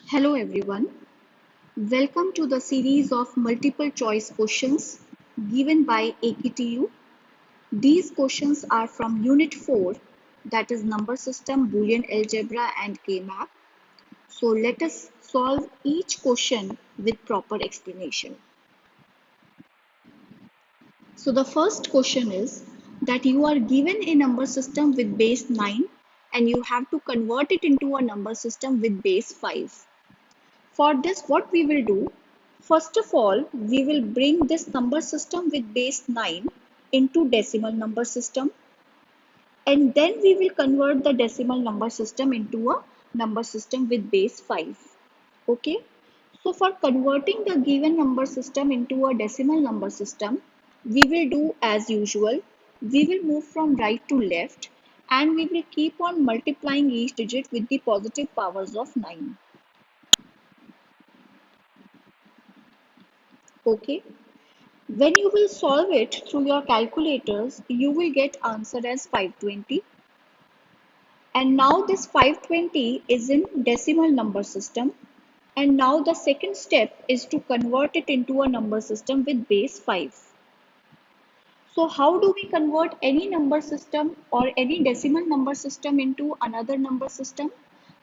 Hello everyone. Welcome to the series of multiple choice questions given by AKTU. These questions are from Unit 4, that is Number System, Boolean Algebra and K-map. So let us solve each question with proper explanation. So the first question is that you are given a number system with base 9 and you have to convert it into a number system with base 5. For this, what we will do, first of all, we will bring this number system with base 9 into decimal number system, and then we will convert the decimal number system into a number system with base 5. Okay. So for converting the given number system into a decimal number system, we will do as usual. We will move from right to left and we will keep on multiplying each digit with the positive powers of 9. Okay. When you will solve it through your calculators, you will get answer as 520. And now this 520 is in decimal number system. And now the second step is to convert it into a number system with base 5. So how do we convert any number system or any decimal number system into another number system?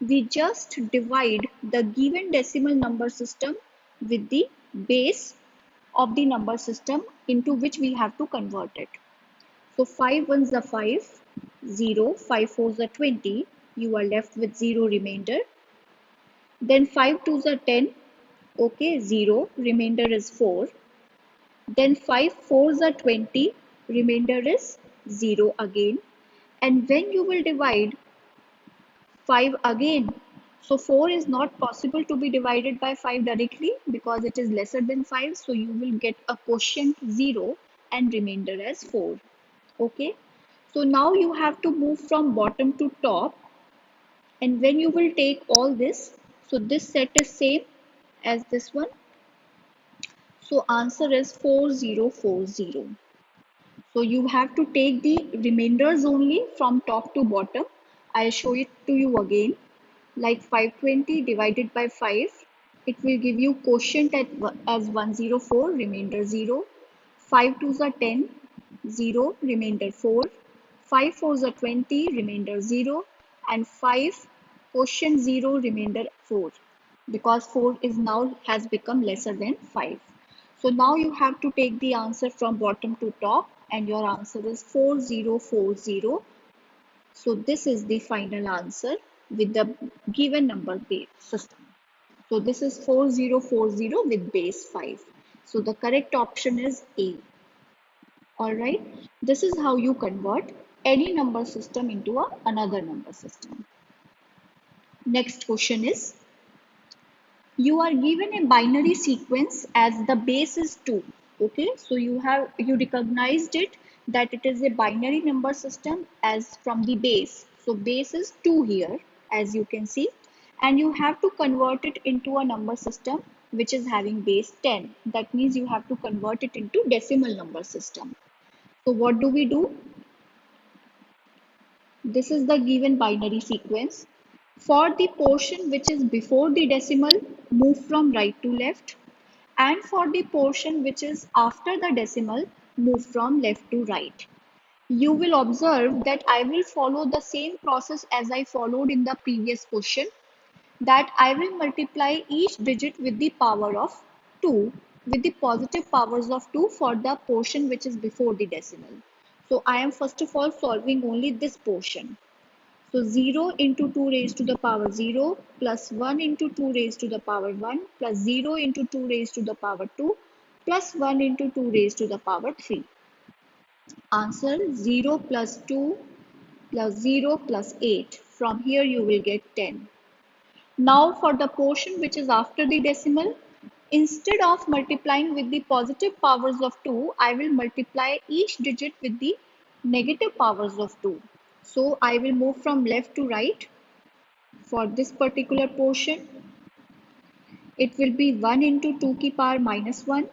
We just divide the given decimal number system with the base of the number system into which we have to convert it. So 5 ones are 5, 0, 5 fours are 20, you are left with 0 remainder. Then 5 twos are 10, okay, 0, remainder is 4. Then 5 fours are 20, remainder is 0 again. And when you will divide 5 again, so 4 is not possible to be divided by 5 directly because it is lesser than 5. So you will get a quotient 0 and remainder as 4. Okay. So now you have to move from bottom to top, and when you will take all this, so this set is same as this one. So answer is 4040. So you have to take the remainders only from top to bottom. I'll show it to you again. Like 520 divided by 5, it will give you quotient as 104, remainder 0. 5 twos are 10, 0, remainder 4. 5 fours are 20, remainder 0. And 5 quotient 0, remainder 4. Because 4 is now has become lesser than 5. So now you have to take the answer from bottom to top and your answer is 4040. So this is the final answer with the given number base system. So this is 4040 with base 5. So the correct option is A. Alright, this is how you convert any number system into another number system. Next question is, you are given a binary sequence as the base is 2. Okay, so you recognized it that it is a binary number system as from the base. So base is 2 here, as you can see, and you have to convert it into a number system which is having base 10. That means you have to convert it into decimal number system. So what do we do? This is the given binary sequence. For the portion which is before the decimal, move from right to left. And for the portion which is after the decimal, move from left to right. You will observe that I will follow the same process as I followed in the previous question, that I will multiply each digit with the power of 2 with the positive powers of 2 for the portion which is before the decimal. So I am first of all solving only this portion. So 0 into 2 raised to the power 0 plus 1 into 2 raised to the power 1 plus 0 into 2 raised to the power 2 plus 1 into 2 raised to the power 3. Answer 0 plus 2 plus 0 plus 8. From here you will get 10. Now for the portion which is after the decimal, instead of multiplying with the positive powers of 2, I will multiply each digit with the negative powers of 2. So I will move from left to right. For this particular portion, it will be 1 into 2 की power minus 1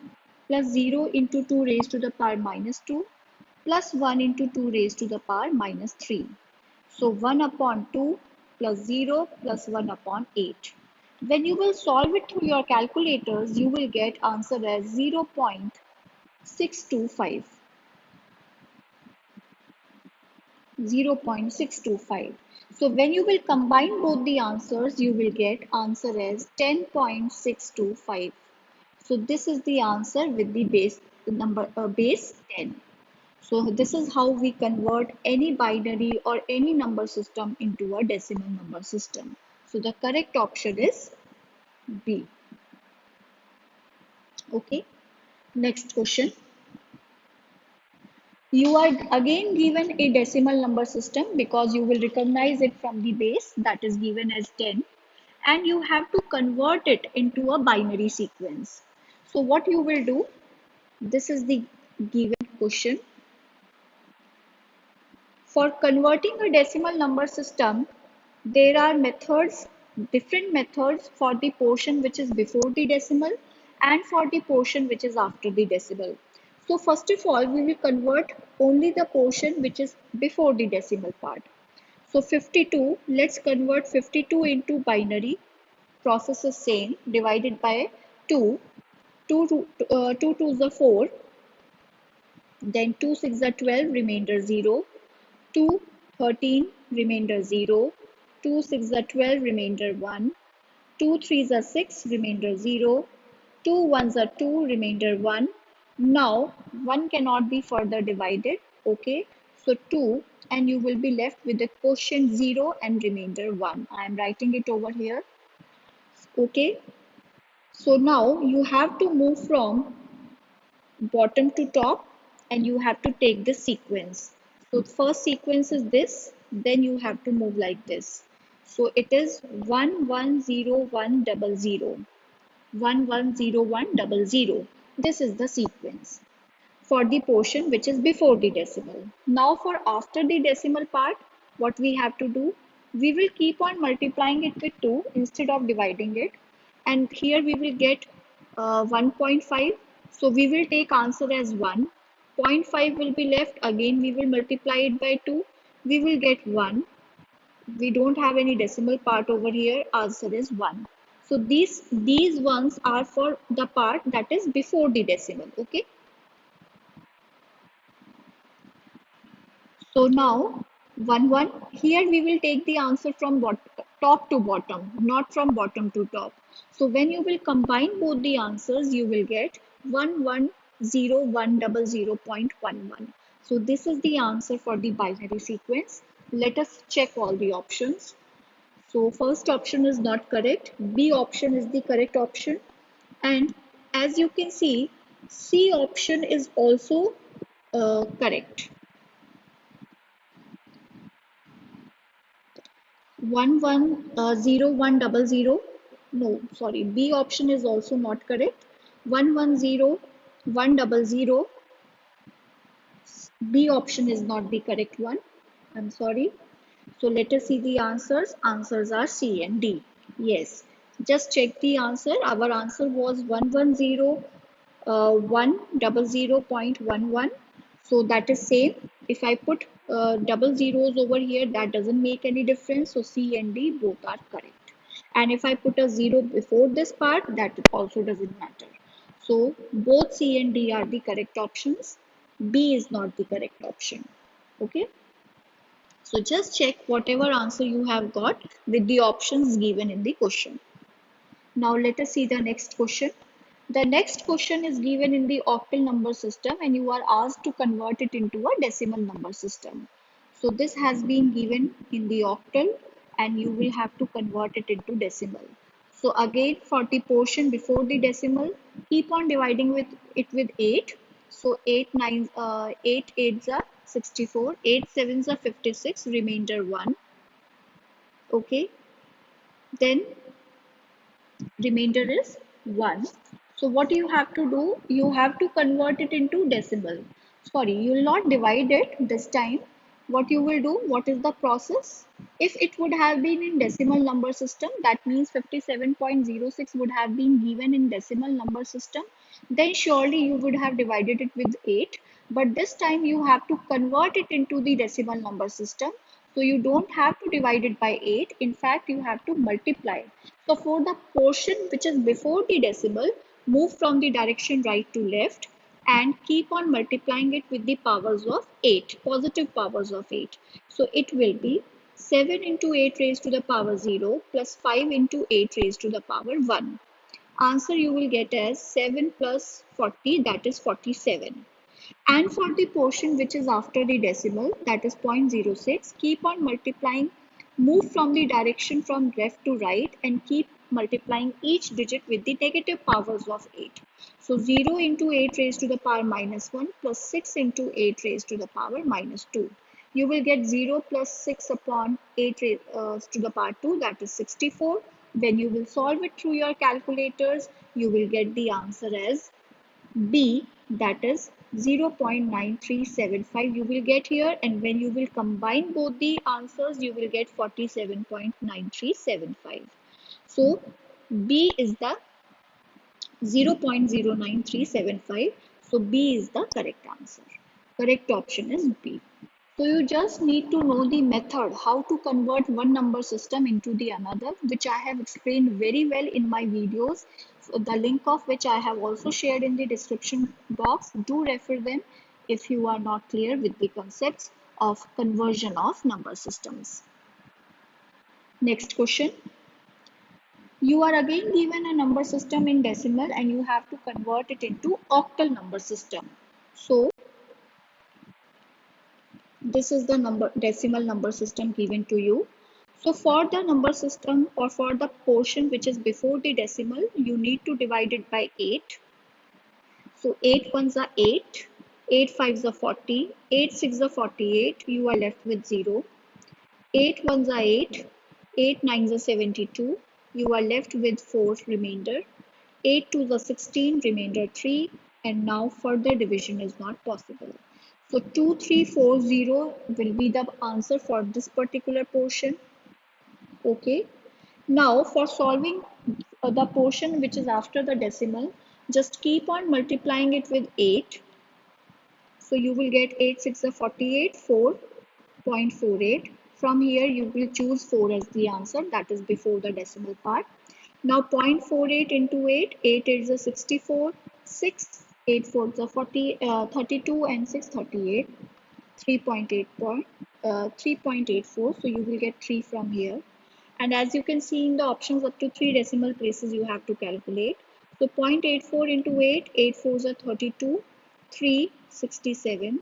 plus 0 into 2 raised to the power minus 2 plus 1 into 2 raised to the power minus 3. So 1 upon 2 plus 0 plus 1 upon 8. When you will solve it through your calculators, you will get answer as 0.625. 0.625. So when you will combine both the answers, you will get answer as 10.625. So this is the answer with the base 10. So this is how we convert any binary or any number system into a decimal number system. So the correct option is B. Okay. Next question. You are again given a decimal number system because you will recognize it from the base that is given as 10, and you have to convert it into a binary sequence. So what you will do, this is the given question. For converting a decimal number system, there are different methods for the portion which is before the decimal and for the portion which is after the decimal. So first of all, we will convert only the portion which is before the decimal part. So 52, let's convert 52 into binary. Process is same, divided by 2. 2 2s are 4, then 2 6 are 12, remainder 0. 2 13, remainder 0. 2 6 are 12, remainder 1. 2 3s are 6, remainder 0. 2 1s are 2, remainder 1. Now 1 cannot be further divided. Okay, so 2, and you will be left with the quotient 0 and remainder 1. I am writing it over here. Okay, so now you have to move from bottom to top, and you have to take the sequence. So first sequence is this, then you have to move like this. So it is 110100, 110100. This is the sequence for the portion which is before the decimal. Now for after the decimal part, what we have to do, we will keep on multiplying it with 2 instead of dividing it, and here we will get 1.5. So we will take answer as 1. Zero point 0.5 will be left, again we will multiply it by 2, we will get 1. We don't have any decimal part over here, answer is 1. So these ones are for the part that is before the decimal. Okay, so now 1 1, here we will take the answer from top to bottom, not from bottom to top. So when you will combine both the answers, you will get 110100.11. So this is the answer for the binary sequence. Let us check all the options. So first option is not correct. B option is the correct option. And as you can see, C option is also correct. 110100. No, sorry. B option is also not correct. 110100. B option is not the correct one. I'm sorry. So let us see the answers. Answers are C and D. Yes. Just check the answer. Our answer was 100.11. So that is same. If I put double zeros over here, that doesn't make any difference. So C and D both are correct. And if I put a zero before this part, that also doesn't matter. So both C and D are the correct options. B is not the correct option. Okay. So just check whatever answer you have got with the options given in the question. Now let us see the next question. The next question is given in the octal number system, and you are asked to convert it into a decimal number system. So this has been given in the octal, and you will have to convert it into decimal. So again, for the portion before the decimal, keep on dividing with it with 8. So 8 eights are 64, 8 sevens are 56, remainder 1. Okay, then remainder is 1. So what you have to do, you have to convert it into decimal. Sorry, you will not divide it this time. What you will do, what is the process? If it would have been in decimal number system, that means 57.06 would have been given in decimal number system, then surely you would have divided it with 8. But this time you have to convert it into the decimal number system. So you don't have to divide it by 8. In fact, you have to multiply it. So for the portion which is before the decimal, move from the direction right to left and keep on multiplying it with the powers of 8, positive powers of 8. So it will be 7 into 8 raised to the power 0 plus 5 into 8 raised to the power 1. Answer you will get as 7 plus 40, that is 47. And for the portion which is after the decimal, that is 0.06, keep on multiplying, move from the direction from left to right and keep multiplying each digit with the negative powers of 8. So 0 into 8 raised to the power minus 1 plus 6 into 8 raised to the power minus 2. You will get 0 plus 6 upon 8 to the power 2, that is 64. When you will solve it through your calculators, you will get the answer as B, that is 0.9375 you will get here, and when you will combine both the answers you will get 47.9375. So B is the 0.09375. So B is the correct answer. Correct option is B. So you just need to know the method how to convert one number system into the another, which I have explained very well in my videos. So the link of which I have also shared in the description box. Do refer them if you are not clear with the concepts of conversion of number systems. Next question. You are again given a number system in decimal and you have to convert it into octal number system. So this is the decimal number system given to you. So for the number system or for the portion which is before the decimal, you need to divide it by 8. So 8 ones are 8, 8 fives are 40, 8 six are 48, you are left with 0. 8 ones are 8, 8 nines are 72, you are left with 4 remainder. 8 twos are 16, remainder 3, and now further division is not possible. So 2340 will be the answer for this particular portion. Okay. Now for solving the portion which is after the decimal, just keep on multiplying it with 8. So you will get 8 6 are 48, 4.48. From here you will choose 4 as the answer, that is before the decimal part. Now 0.48 into 8, 8 is a 64, 6, 8 fours are 32 and 6 38, 3.84. So you will get 3 from here. And as you can see in the options, up to 3 decimal places you have to calculate. So 0.84 into 8, 8 fours are 32, 3, 67.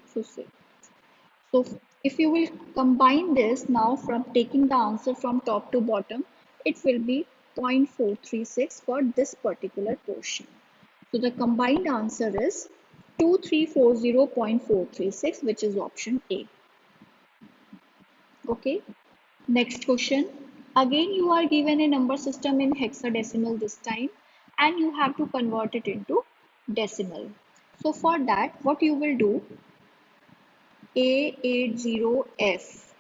So if you will combine this now from taking the answer from top to bottom, it will be 0.436 for this particular portion. So the combined answer is 2340.436, which is option A. Okay. Next question. Again, you are given a number system in hexadecimal this time, and you have to convert it into decimal. So for that, what you will do, A80F.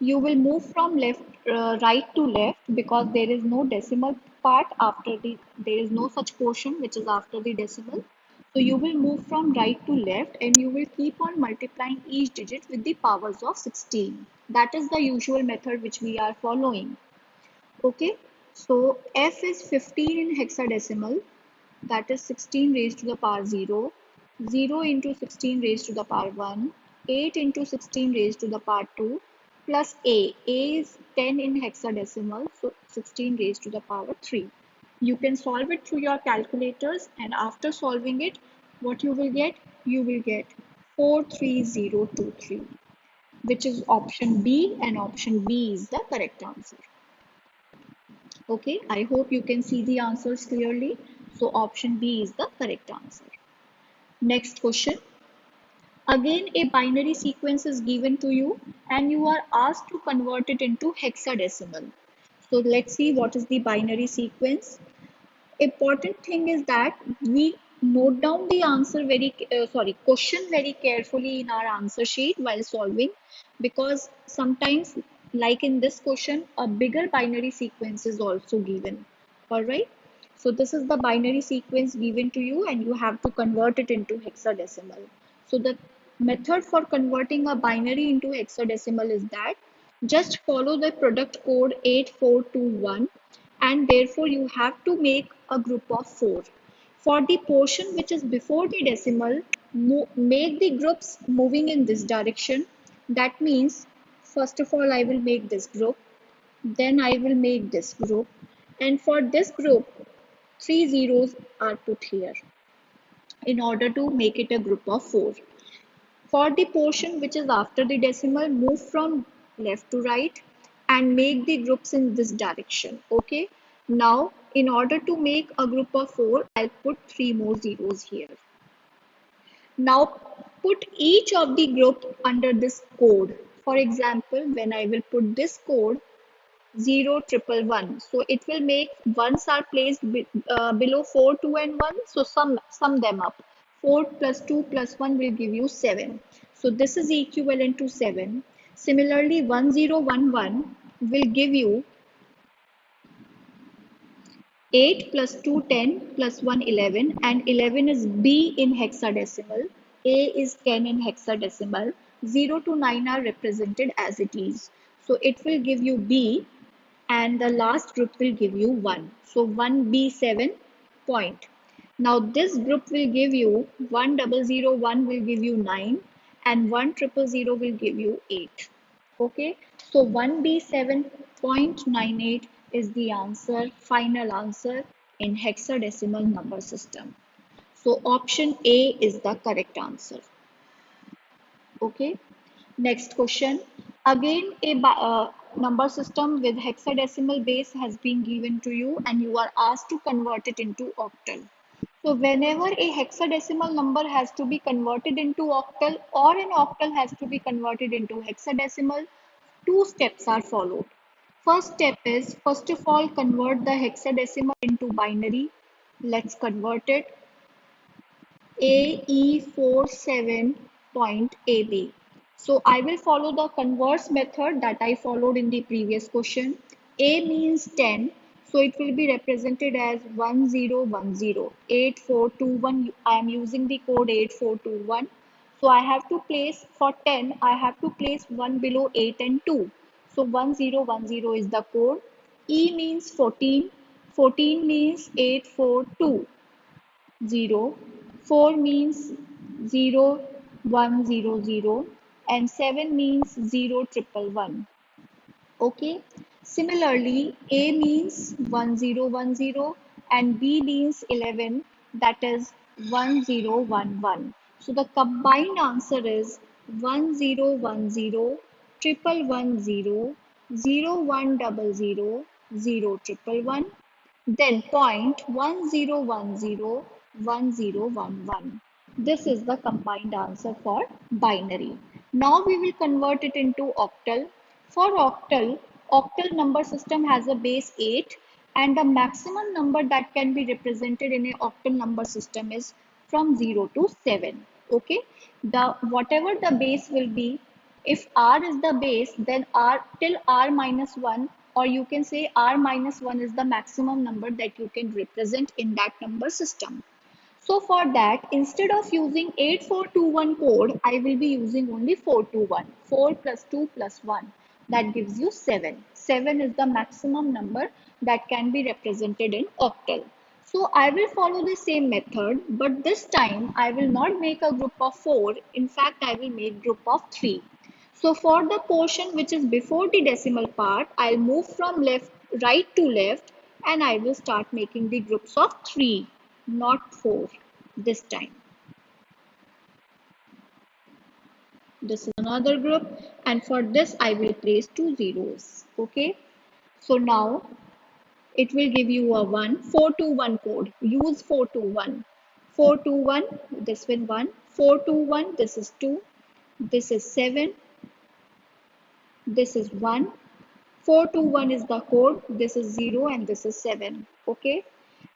You will move from right to left because there is no decimal part after there is no such portion which is after the decimal. So you will move from right to left and you will keep on multiplying each digit with the powers of 16. That is the usual method which we are following. Okay, so F is 15 in hexadecimal, that is 16 raised to the power 0, 0 into 16 raised to the power 1, 8 into 16 raised to the power 2, plus A. A is 10 in hexadecimal, so 16 raised to the power 3. You can solve it through your calculators, and after solving it, what you will get? You will get 43023, which is option B, and option B is the correct answer. Okay, I hope you can see the answers clearly. So option B is the correct answer. Next question. Again, a binary sequence is given to you and you are asked to convert it into hexadecimal. So let's see what is the binary sequence. Important thing is that we note down the answer question very carefully in our answer sheet while solving, because sometimes, like in this question, a bigger binary sequence is also given. All right, so this is the binary sequence given to you and you have to convert it into hexadecimal. So the method for converting a binary into hexadecimal is that Just follow the product code 8421 and therefore you have to make a group of 4. For the portion which is before the decimal, make the groups moving in this direction. That means first of all I will make this group, then I will make this group, and for this group 3 zeros are put here in order to make it a group of 4. For the portion which is after the decimal, move from left to right and make the groups in this direction. Okay. Now, in order to make a group of 4, I'll put 3 more zeros here. Now, put each of the group under this code. For example, when I will put this code, 0 triple 1, so it will make ones are placed below 4 2 and 1, so sum them up. 4 plus 2 plus 1 will give you 7, so this is equivalent to 7. Similarly 1011 will give you 8 plus 2 10 plus 1 11, and 11 is B in hexadecimal, A is 10 in hexadecimal, 0 to 9 are represented as it is, so it will give you B, and the last group will give you 1. So 1B7 point. Now this group will give you 1001 will give you 9 and 1000 will give you 8. Okay, so 1B7.98 is the answer, final answer in hexadecimal number system. So option A is the correct answer. Okay. Next question. Again, a number system with hexadecimal base has been given to you and you are asked to convert it into octal. So whenever a hexadecimal number has to be converted into octal or an octal has to be converted into hexadecimal, two steps are followed. First step is, first of all, convert the hexadecimal into binary. Let's convert it. AE47.AB. So I will follow the converse method that I followed in the previous question. A means 10, so it will be represented as 1010. 8421, I am using the code 8421. So I have to place, for 10, I have to place 1 below 8 and 2. So 1010 is the code. E means 14. 14 means 842. 0. 4 means 0, 1, 0, 0, and 7 means 0, triple 1. Okay. Similarly, A means 1010 and B means 11, that is 1011. So the combined answer is 1010, triple 10, 0100, 0, triple 1, then point 1010, 1011. This is the combined answer for binary. Now we will convert it into octal. For octal, octal number system has a base 8 and the maximum number that can be represented in a octal number system is from 0 to 7. Okay, the whatever the base will be, if R is the base, then R till R minus 1, or you can say R minus 1 is the maximum number that you can represent in that number system. So for that, instead of using 8421 code, I will be using only 421. 4 plus 2 plus 1. That gives you 7. 7 is the maximum number that can be represented in octal. So I will follow the same method, but this time I will not make a group of 4. In fact, I will make group of 3. So for the portion which is before the decimal part, I'll move from right to left, and I will start making the groups of 3, not 4 this time. This is another group, and for this I will place 2 zeros. Okay. So now it will give you a 1, 421 code. Use 421. 421, this one 1. 421, this is 2. This is 7. This is 1. 421 is the code. This is 0 and this is 7. Okay.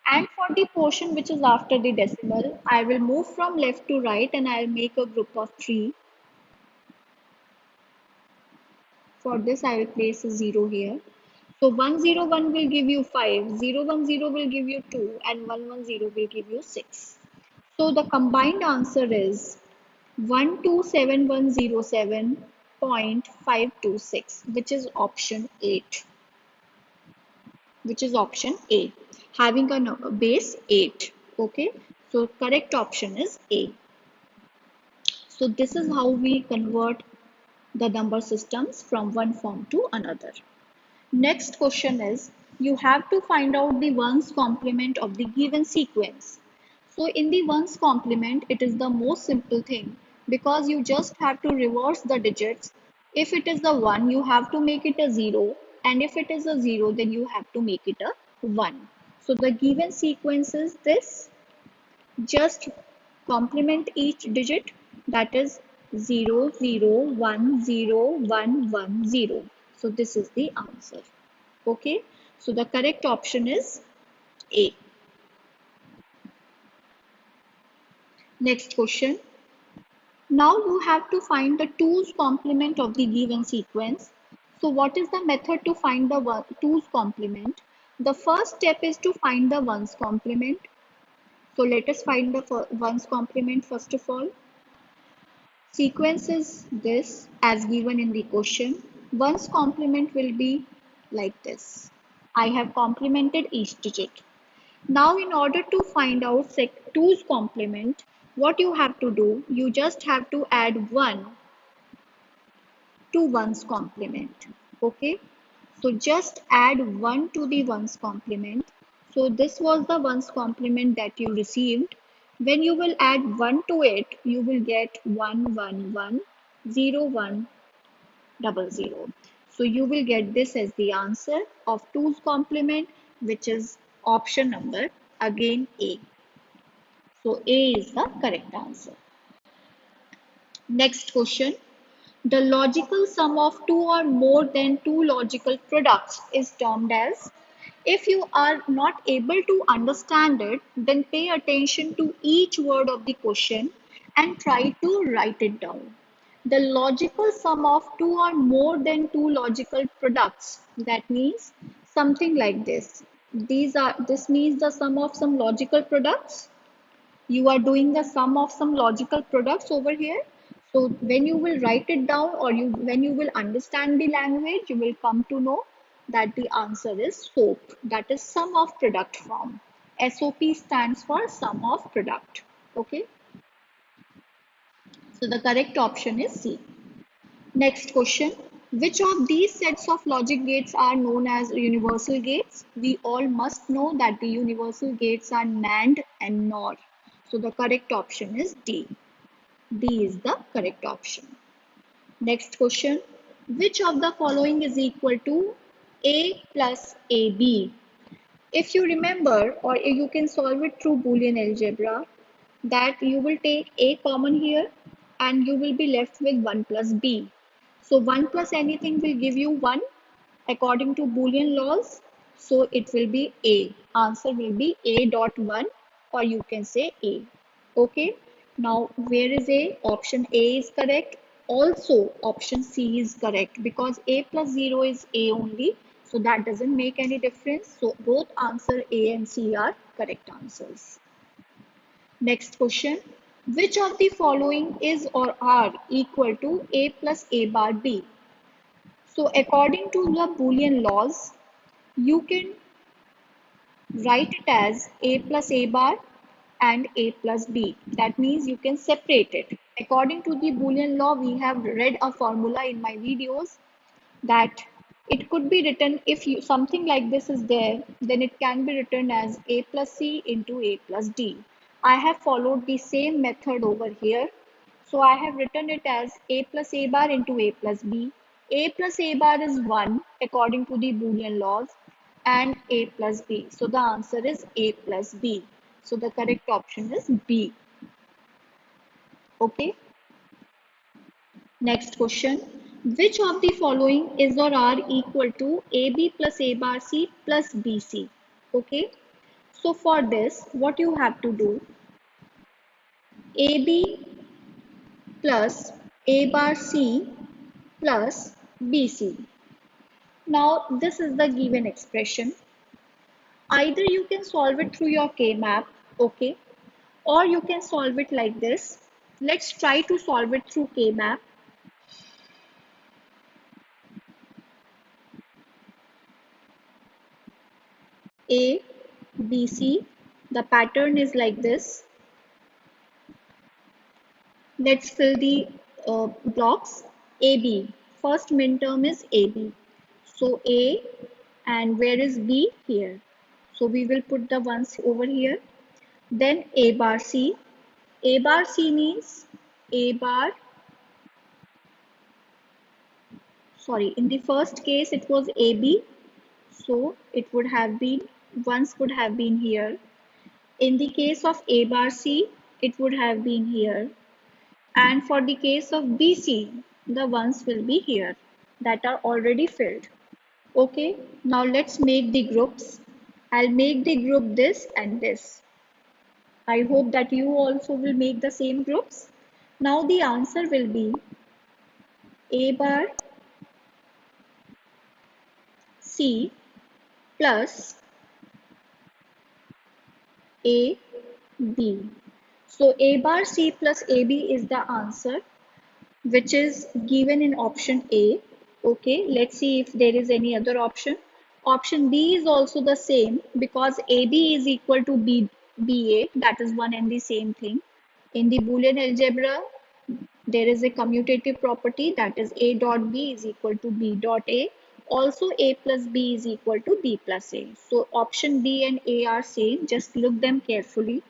And for the portion which is after the decimal, I will move from left to right and I'll make a group of 3. For this, I will place a 0 here. So 101 will give you 5, 010 will give you 2, and 110 will give you 6. So the combined answer is 127107 0.526, which is option 8, which is option A, having a base 8. Okay, so correct option is A. So this is how we convert the number systems from one form to another. Next question is, you have to find out the ones complement of the given sequence. So in the ones complement, it is the most simple thing because you just have to reverse the digits. If it is the 1, you have to make it a 0, and if it is a 0, then you have to make it a 1. So the given sequence is this. Just complement each digit, that is 0, 0, 1, 0, 1, 1, 0. So this is the answer. Okay, so the correct option is A. Next question. Now you have to find the 2's complement of the given sequence. So what is the method to find the 2's complement? The first step is to find the 1's complement. So let us find the 1's complement first of all. Sequence is this as given in the question. 1's complement will be like this. I have complemented each digit. Now in order to find out sec2's complement, what you have to do, you just have to add 1 to 1's complement. Okay, so just add 1 to the 1's complement. So this was the 1's complement that you received. When you will add 1 to it, you will get 1 1 1 0 1 0 0. So you will get this as the answer of 2's complement, which is option number again A. So A is the correct answer. Next question. The logical sum of two or more than two logical products is termed as. If you are not able to understand it, then pay attention to each word of the question and try to write it down. The logical sum of two or more than two logical products, that means something like this. This means the sum of some logical products. You are doing the sum of some logical products over here. So when you will write it down, or when you will understand the language, you will come to know that the answer is SOP, that is sum of product form. SOP stands for sum of product. Okay, so the correct option is C. Next question. Which of these sets of logic gates are known as universal gates? We all must know that the universal gates are NAND and NOR. So the correct option is D. D is the correct option. Next question. Which of the following is equal to A plus AB? If you remember, or you can solve it through Boolean algebra, that you will take A common here and you will be left with 1 plus B. So 1 plus anything will give you 1 according to Boolean laws. So it will be A. Answer will be A dot 1, or you can say A. Okay. Now where is A? Option A is correct. Also option C is correct because A plus 0 is A only. So that doesn't make any difference. So both answer A and C are correct answers. Next question. Which of the following is or are equal to A plus A bar B? So according to the Boolean laws, you can write it as A plus A bar and A plus B. That means you can separate it. According to the Boolean law, we have read a formula in my videos that it could be written, if something like this is there, then it can be written as A plus C into A plus D. I have followed the same method over here. So I have written it as A plus A bar into A plus B. A plus A bar is 1 according to the Boolean laws, and A plus B. So the answer is A plus B. So the correct option is B. Okay. Next question. Which of the following is or are equal to AB plus A bar C plus BC? Okay. So for this, what you have to do, AB plus A bar C plus BC. Now this is the given expression. Either you can solve it through your K-map, okay, or you can solve it like this. Let's try to solve it through K-map. A, B, C. The pattern is like this. Let's fill the blocks. AB. First minterm is AB. So A, and where is B? Here. So we will put the ones over here. Then A bar C. A bar C means A bar, sorry, in the first case it was AB. So it would have been, ones would have been here. In the case of A bar C, it would have been here. And for the case of BC, the ones will be here that are already filled. Okay, now let's make the groups. I'll make the group this and this. I hope that you also will make the same groups. Now the answer will be A bar C plus A B. So A bar C plus AB is the answer, which is given in option A. Okay, let's see if there is any other option. Option B is also the same because AB is equal to BA, that is one and the same thing. In the Boolean algebra, there is a commutative property, that is A dot B is equal to B dot A. Also A plus B is equal to B plus A. So option B and A are same, just look them carefully.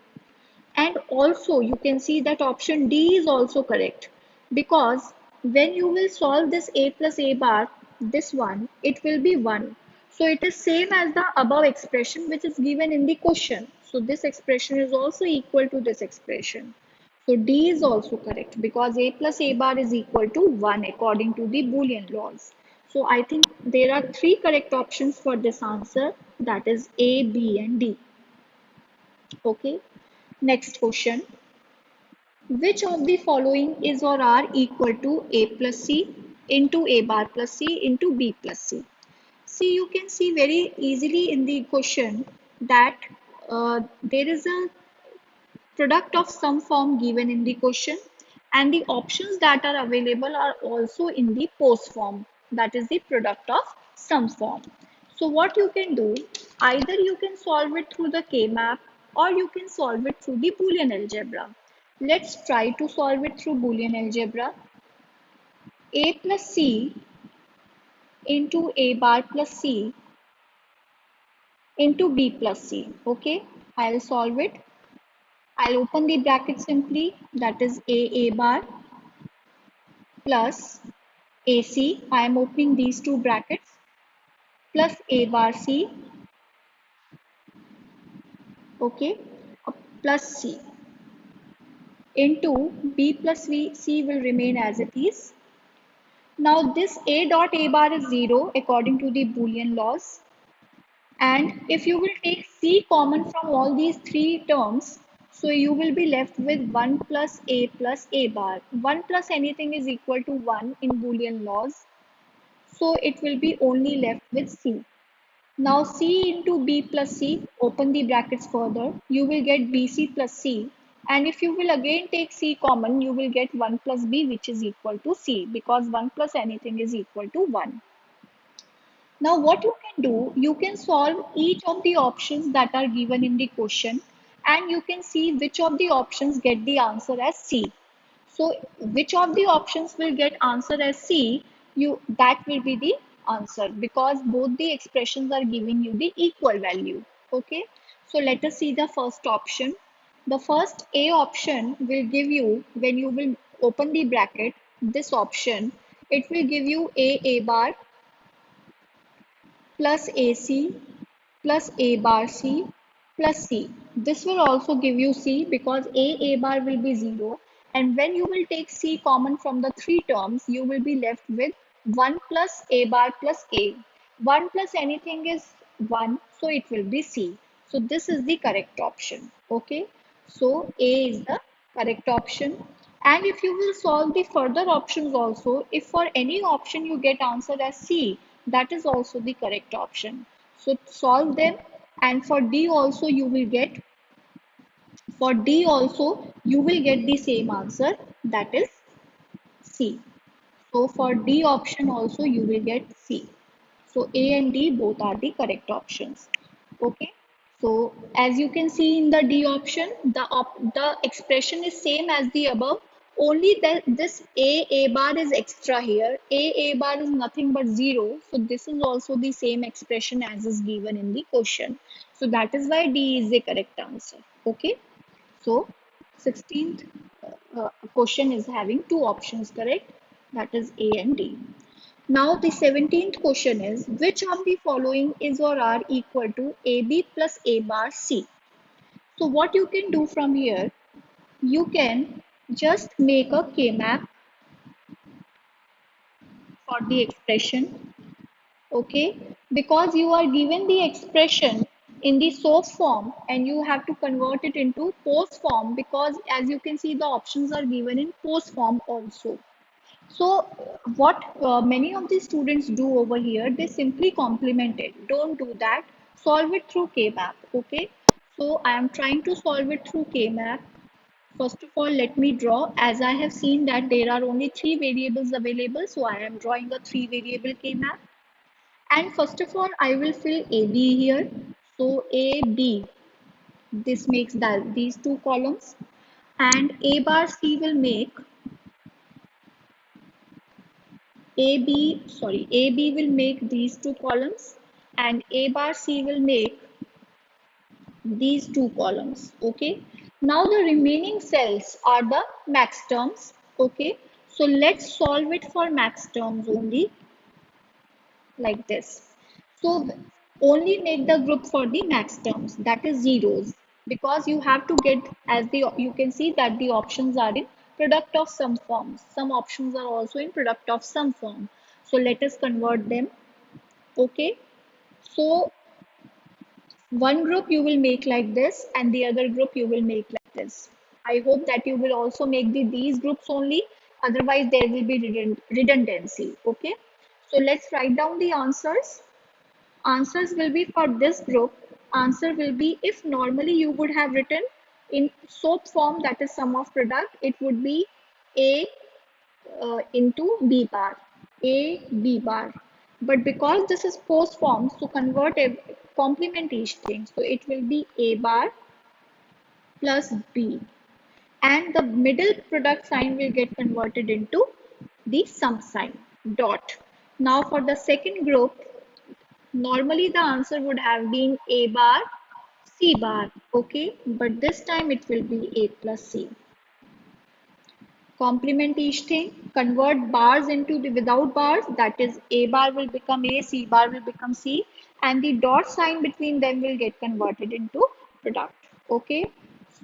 And also you can see that option D is also correct, because when you will solve this A plus A bar, this one, it will be 1. So it is same as the above expression which is given in the question. So this expression is also equal to this expression. So D is also correct because A plus A bar is equal to 1 according to the Boolean laws. So I think there are three correct options for this answer, that is A, B and D. Okay. Next question. Which of the following is or are equal to A plus C into A bar plus C into B plus C? See, you can see very easily in the question that there is a product of some form given in the question, and the options that are available are also in the post form, that is the product of some form. So what you can do, either you can solve it through the K-map or you can solve it through the Boolean algebra. Let's try to solve it through Boolean algebra. A plus C into A bar plus C into B plus C. Okay, I'll solve it. I'll open the bracket simply, that is A bar plus AC. I am opening these two brackets, plus A bar C, okay, plus C into B plus C will remain as it is. Now this A dot A bar is 0 according to the Boolean laws. And if you will take C common from all these three terms, so you will be left with 1 plus A bar. 1 plus anything is equal to 1 in Boolean laws. So it will be only left with C. Now C into B plus C, open the brackets further, you will get BC plus C. And if you will again take C common, you will get 1 plus B, which is equal to C, because 1 plus anything is equal to 1. Now what you can do, you can solve each of the options that are given in the question, and you can see which of the options get the answer as C. So which of the options will get answer as C, that will be the answer, because both the expressions are giving you the equal value. Okay. So let us see the first option. The first A option will give you, when you will open the bracket, this option, it will give you A bar plus AC plus A bar C plus C. This will also give you C because A bar will be 0, and when you will take C common from the three terms, you will be left with 1 plus A bar plus A. 1 plus anything is 1, so it will be C. So this is the correct option. Okay. So A is the correct option. And if you will solve the further options also, if for any option you get answer as C, that is also the correct option. So solve them, and for D also you will get, for D also you will get the same answer, that is C. So for D option also you will get C. So A and D both are the correct options. Okay, so as you can see in the D option, the expression is same as the above. Only that this A bar is extra here. A bar is nothing but zero. So this is also the same expression as is given in the question. So that is why D is the correct answer. Okay, so 16th question is having two options correct. That is A and D. Now the 17th question is, which of the following is or are equal to AB plus A bar C? So what you can do from here, you can just make a K-map for the expression, okay? Because you are given the expression in the SOAP form and you have to convert it into POS form, because as you can see the options are given in POS form also. So what many of the students do over here, they simply complement it. Don't do that. Solve it through K-map. Okay. So I am trying to solve it through K-map. First of all, let me draw. As I have seen that there are only three variables available, so I am drawing a three variable K-map. And first of all, I will fill AB here. So AB, this makes that these two columns, and A bar C will make AB will make these two columns and A bar C will make these two columns. Okay. Now the remaining cells are the max terms. Okay. So let's solve it for max terms only like this. So only make the group for the max terms, that is zeros, because you have to get, as the you can see that the options are in product of sum forms. Some options are also in product of sum form. So let us convert them. Okay, so one group you will make like this and the other group you will make like this. I hope that you will also make these groups only, otherwise there will be redundancy. Okay, so let's write down the answers. Answers will be for this group. Answer will be, if normally you would have written in SOAP form, that is sum of product, it would be A into B bar, A B bar. But because this is post form, so convert a complement each thing. So it will be A bar plus B. And the middle product sign will get converted into the sum sign, dot. Now for the second group, normally the answer would have been A bar, C bar, okay, but this time it will be A plus C. Complement each thing, convert bars into the without bars, that is A bar will become A, C bar will become C, and the dot sign between them will get converted into product, okay,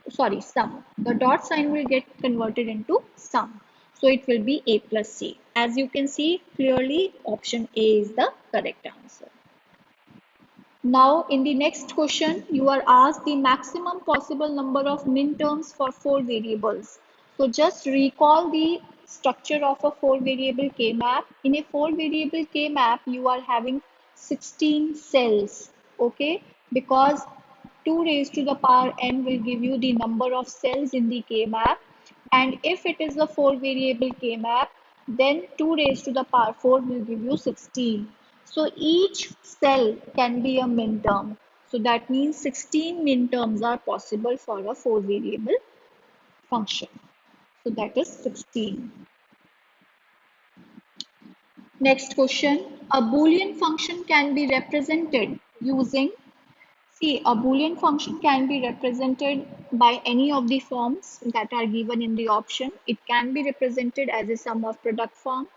sorry, sum. The dot sign will get converted into sum. So it will be A plus C. As you can see clearly, option A is the correct answer. Now, in the next question, you are asked the maximum possible number of minterms for four variables. So just recall the structure of a four variable K-map. In a four variable K-map, you are having 16 cells, okay? Because 2 raised to the power n will give you the number of cells in the K-map. And if it is a four variable K-map, then 2 raised to the power 4 will give you 16. So each cell can be a minterm. So that means 16 minterms are possible for a four variable function. So that is 16. Next question. A Boolean function can be represented using, see, a Boolean function can be represented by any of the forms that are given in the option. It can be represented as a sum of product form.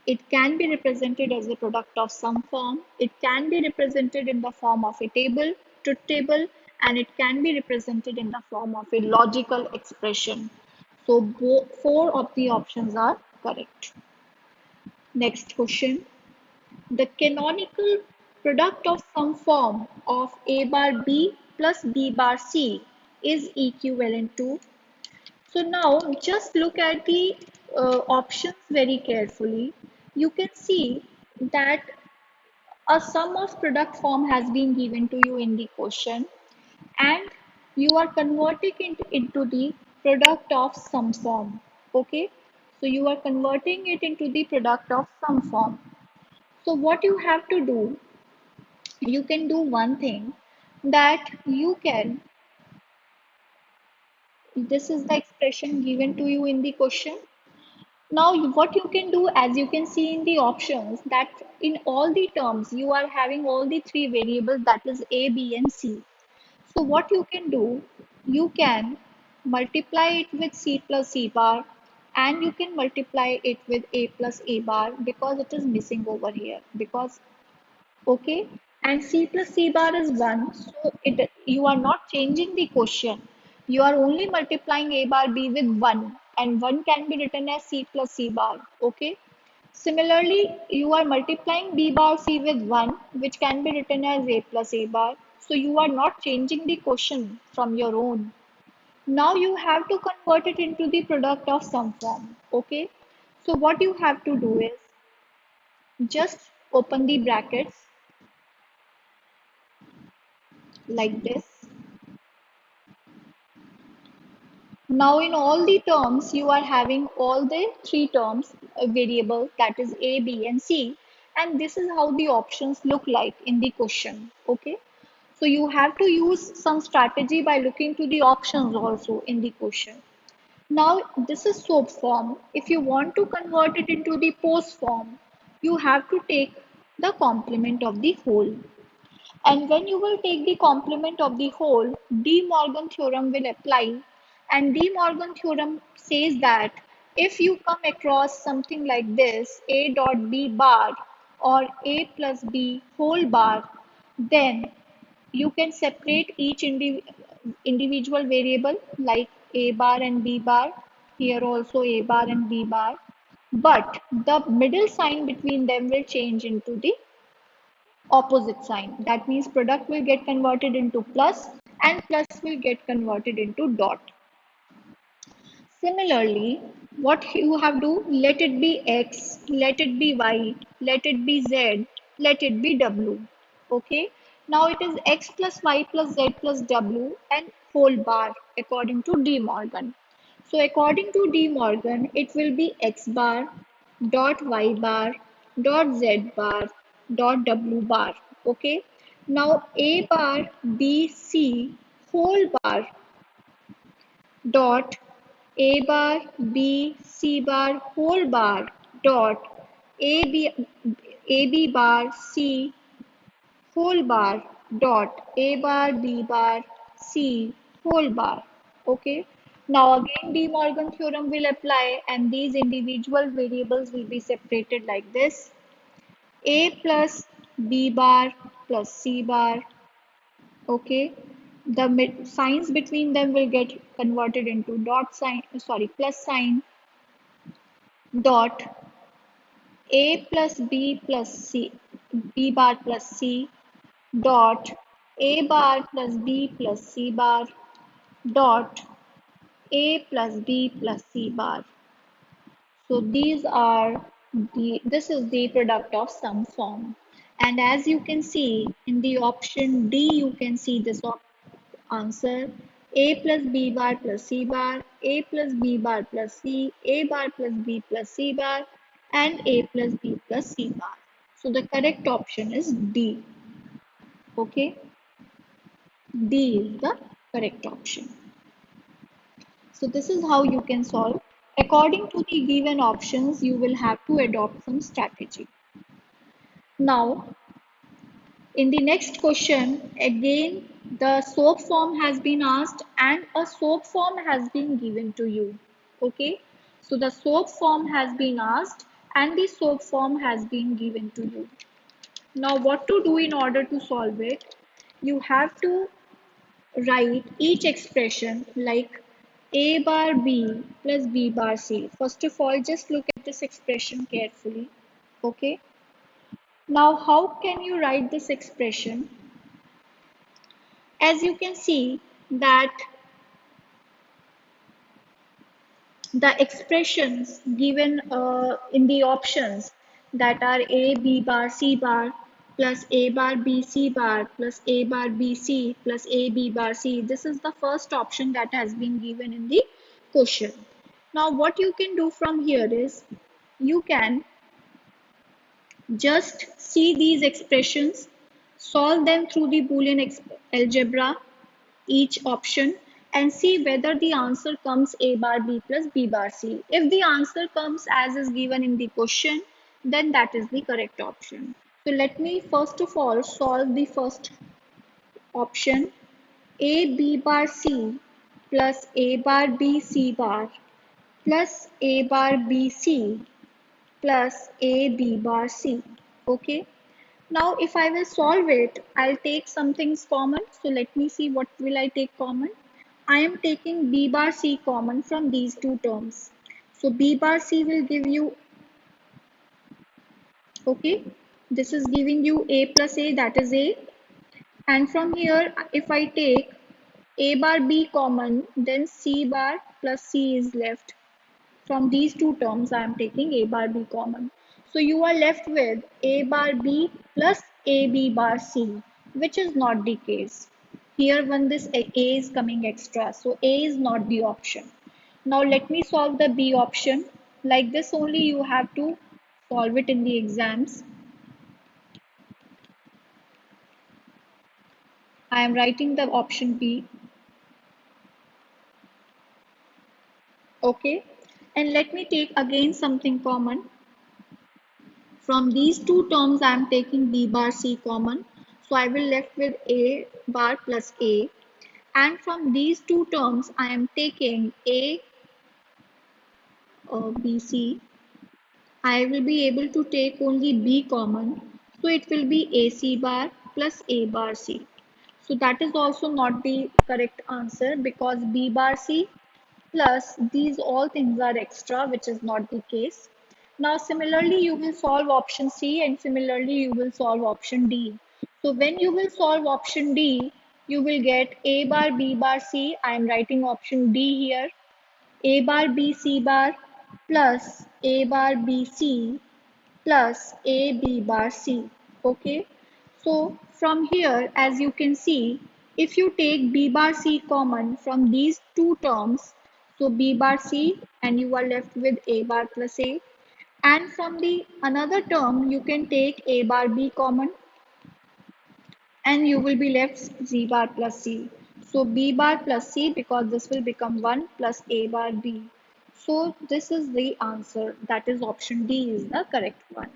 It can be represented as a product of sum form. It can be represented in the form of a table, truth table, and it can be represented in the form of a logical expression. So four of the options are correct. Next question. The canonical product of some form of A bar B plus B bar C is equivalent to. So now just look at the options very carefully. You can see that a sum of product form has been given to you in the question and you are converting it into the product of sum form. Okay, so you are converting it into the product of sum form. So what you have to do, you can do one thing. that you can, this is the expression given to you in the question. Now, what you can do, as you can see in the options, that in all the terms you are having all the three variables, that is A, B, and C. So, what you can do, you can multiply it with C plus C bar, and you can multiply it with A plus A bar because it is missing over here. Because okay, and C plus C bar is 1, so you are not changing the quotient. You are only multiplying A bar B with 1, and 1 can be written as C plus C bar. Okay. Similarly, you are multiplying B bar C with 1, which can be written as A plus A bar. So you are not changing the quotient from your own. Now you have to convert it into the product of some form. Okay. So what you have to do is just open the brackets like this. Now in all the terms, you are having all the three terms variable, that is A, B, and C. And this is how the options look like in the question. Okay. So you have to use some strategy by looking to the options also in the question. Now this is SOAP form. If you want to convert it into the POST form, you have to take the complement of the whole. And when you will take the complement of the whole, De Morgan theorem will apply. And De Morgan theorem says that if you come across something like this, A dot B bar or A plus B whole bar, then you can separate each individual variable like A bar and B bar. Here also A bar and B bar. But the middle sign between them will change into the opposite sign. That means product will get converted into plus and plus will get converted into dot. Similarly, what you have to do, let it be x, let it be y, let it be z, let it be w. Okay. Now it is x plus y plus z plus w and whole bar according to De Morgan. So according to De Morgan, it will be x bar dot y bar dot z bar dot w bar. Okay. Now a bar b c whole bar dot a bar b c bar whole bar dot a b bar c whole bar dot a bar b bar c whole bar. Okay. Now again De Morgan theorem will apply and these individual variables will be separated like this. A plus b bar plus c bar. Okay. The signs between them will get converted into dot sign, sorry, plus sign dot a plus b plus c, b bar plus c dot a bar plus b plus c bar dot a plus b plus c bar. So these are this is the product of some form. And as you can see in the option D, you can see this answer A plus B bar plus C bar, A plus B bar plus C, A bar plus B plus C bar, and A plus B plus C bar. So the correct option is D. Okay, D is the correct option. So this is how you can solve. According to the given options, you will have to adopt some strategy. Now, in the next question, again, the SOAP form has been asked and a SOAP form has been given to you. Okay, so the SOAP form has been asked and the SOAP form has been given to you. Now, what to do in order to solve it? You have to write each expression like A bar B plus B bar C. First of all, just look at this expression carefully. Okay. Now, how can you write this expression? As you can see that the expressions given in the options, that are A B bar C bar plus A bar B C bar plus A bar B C plus A B bar C, this is the first option that has been given in the question. Now what you can do from here is you can just see these expressions, solve them through the Boolean algebra each option and see whether the answer comes A bar B plus B bar C. If the answer comes as is given in the question, then that is the correct option. So let me first of all solve the first option. A B bar C plus A bar B C bar plus A bar B C plus A B bar C. Okay. Now if I will solve it, I'll take some things common. So let me see what will I take common. I am taking B bar C common from these two terms. So B bar C will give you, okay, this is giving you A plus A, that is A. And from here, if I take A bar B common, then C bar plus C is left. From these two terms, I am taking A bar B common. So you are left with A bar B plus AB bar C, which is not the case. Here when this A is coming extra, so A is not the option. Now let me solve the B option. Like this only you have to solve it in the exams. I am writing the option B. Okay. And let me take again something common. From these two terms, I am taking B bar C common. So I will left with A bar plus A. And from these two terms, I am taking A B C. I will be able to take only B common. So it will be AC bar plus A bar C. So that is also not the correct answer because B bar C plus these all things are extra, which is not the case. Now similarly you will solve option C and similarly you will solve option D. So when you will solve option D, you will get A bar B bar C. I am writing option D here. A bar B C bar plus A bar B C plus A B bar C. Okay. So from here, as you can see, if you take B bar C common from these two terms, so B bar C and you are left with A bar plus A. And from the another term, you can take A bar B common and you will be left Z bar plus C. So B bar plus C because this will become 1 plus A bar B. So this is the answer, that is option D is the correct one.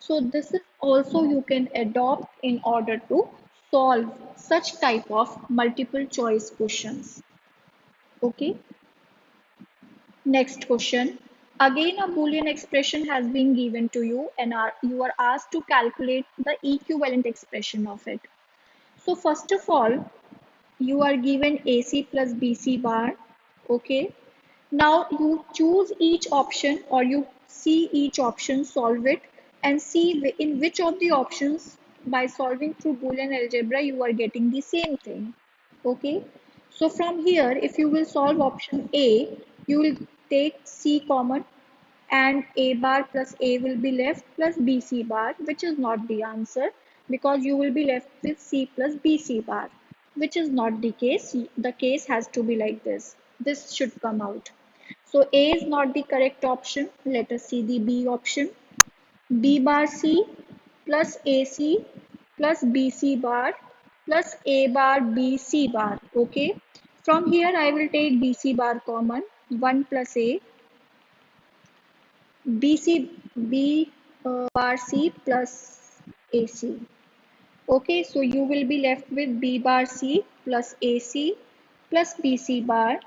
So this is also you can adopt in order to solve such type of multiple choice questions. Okay. Next question. Again, a Boolean expression has been given to you and you are asked to calculate the equivalent expression of it. So first of all, you are given AC plus BC bar. Okay. Now you choose each option or you see each option, solve it and see in which of the options by solving through Boolean algebra you are getting the same thing. Okay. So from here, if you will solve option A, you will take C common and A bar plus A will be left plus BC bar, which is not the answer because you will be left with C plus BC bar, which is not the case. The case has to be like this. This should come out. So A is not the correct option. Let us see the B option. B bar C plus AC plus BC bar plus A bar BC bar. Okay. From here I will take BC bar common. 1 plus A BC B bar C plus AC. Okay, so you will be left with B bar C plus AC plus BC bar.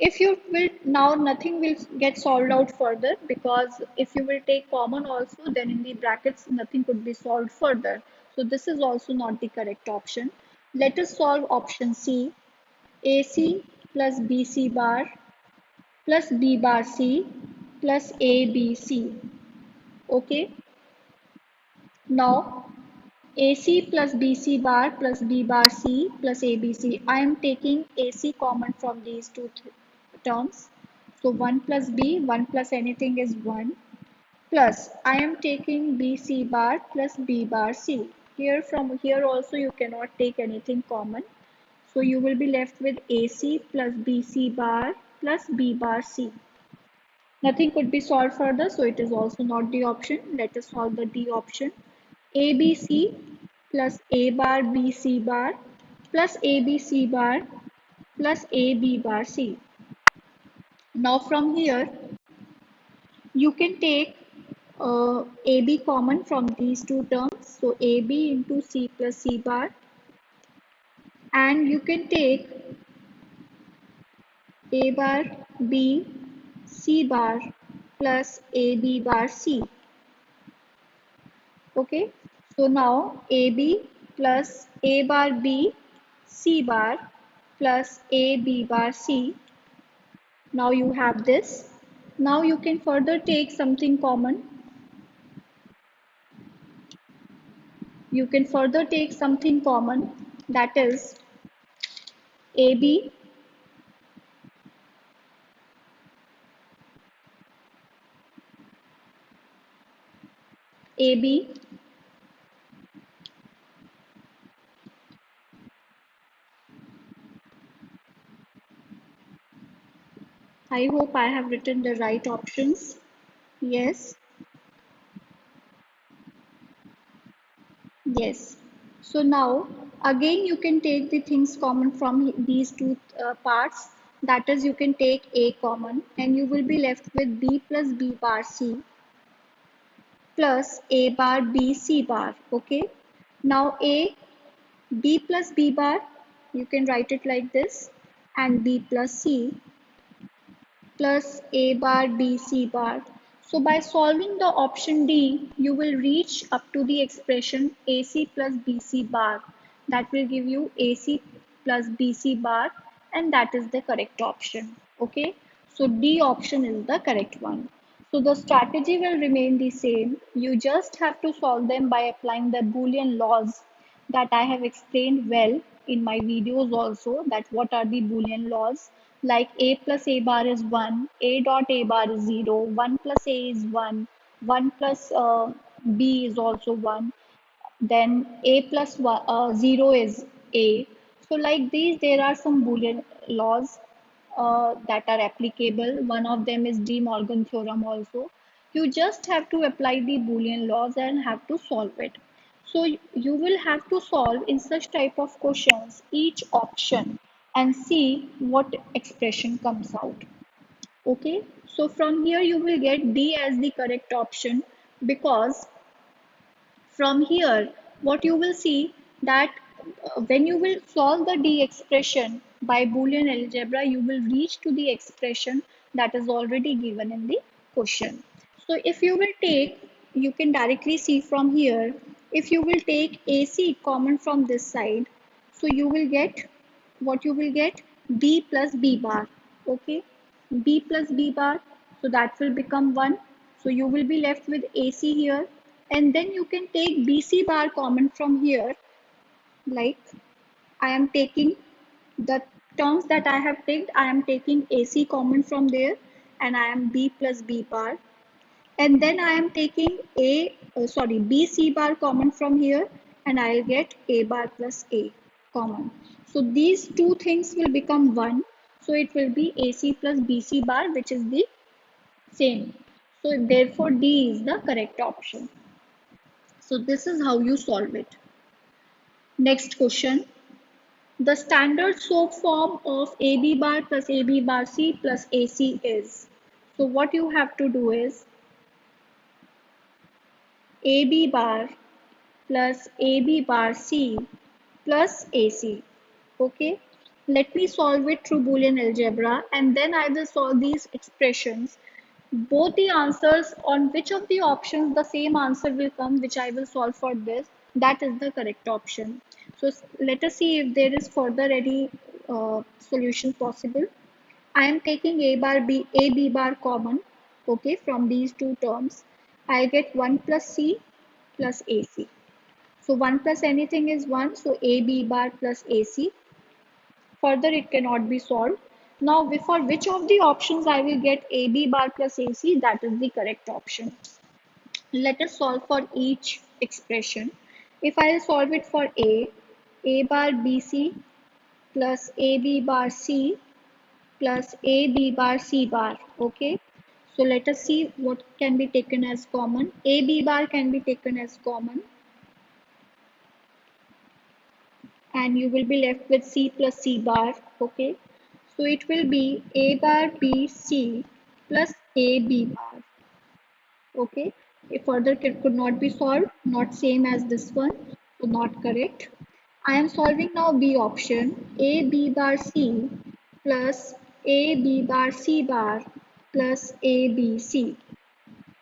If you will now nothing will get solved out further because if you will take common also then in the brackets nothing could be solved further. So this is also not the correct option. Let us solve option C. AC plus BC bar plus B bar C plus ABC. Okay. Now AC plus BC bar plus B bar C plus ABC. I am taking AC common from these two terms. So 1 plus B, 1 plus anything is 1. Plus I am taking BC bar plus B bar C. Here from here also you cannot take anything common. So you will be left with AC plus BC bar plus B bar C. Nothing could be solved further, so it is also not the option. Let us solve the D option. ABC plus A bar B C bar plus A B C bar plus A B bar C. Now from here you can take AB common from these two terms. So AB into C plus C bar, and you can take A bar B C bar plus AB bar C. Okay. So now AB plus A bar B C bar plus AB bar C. Now you have this. Now you can further take something common. You can further take something common, that is AB, AB, I hope I have written the right options. Yes, yes. So now again you can take the things common from these two parts. That is, you can take A common and you will be left with B plus B bar C plus A bar B C bar. Okay. Now A, B plus B bar, you can write it like this, and B plus C plus A bar B C bar. So by solving the option D, you will reach up to the expression AC plus BC bar. That will give you AC plus BC bar, and that is the correct option. Okay, so D option is the correct one. So the strategy will remain the same. You just have to solve them by applying the Boolean laws that I have explained well in my videos also, that what are the Boolean laws, like A plus A bar is 1, A dot A bar is 0, 1 plus A is 1, 1 plus B is also 1, then A plus 0 is A. So like these, there are some Boolean laws that are applicable. One of them is De Morgan theorem also. You just have to apply the Boolean laws and have to solve it. So you will have to solve in such type of questions each option and see what expression comes out. Okay, so from here you will get D as the correct option, because from here what you will see that when you will solve the D expression by Boolean algebra, you will reach to the expression that is already given in the question. So if you will take, you can directly see from here, if you will take AC common from this side, so you will get, what you will get, B plus B bar. Okay, B plus B bar, so that will become 1. So you will be left with AC here, and then you can take BC bar common from here, like I am taking the terms that I have picked, I am taking AC common from there, and I am B plus B bar, and then I am taking BC bar common from here, and I'll get A bar plus A common. So these two things will become 1. So it will be AC plus BC bar, which is the same. So therefore D is the correct option. So this is how you solve it. Next question. The standard SOAP form of AB bar plus AB bar C plus AC is. So what you have to do is AB bar plus AB bar C plus AC. Okay. Let me solve it through Boolean algebra, and then I will solve these expressions. Both the answers, on which of the options the same answer will come, which I will solve for this, that is the correct option. So let us see if there is further any solution possible. I am taking A B bar common, okay, from these two terms. I get 1 plus C plus AC. So 1 plus anything is 1, so AB bar plus AC. Further, it cannot be solved. Now, for which of the options I will get AB bar plus AC, that is the correct option. Let us solve for each expression. If I solve it for A bar BC plus AB bar C plus AB bar C bar. Okay. So let us see what can be taken as common. AB bar can be taken as common. and you will be left with C plus C bar. Okay, so it will be A bar B C plus A B bar. Okay, if further could not be solved, not same as this one, so not correct. I am solving now B option, A B bar C plus A B bar C bar plus A B C.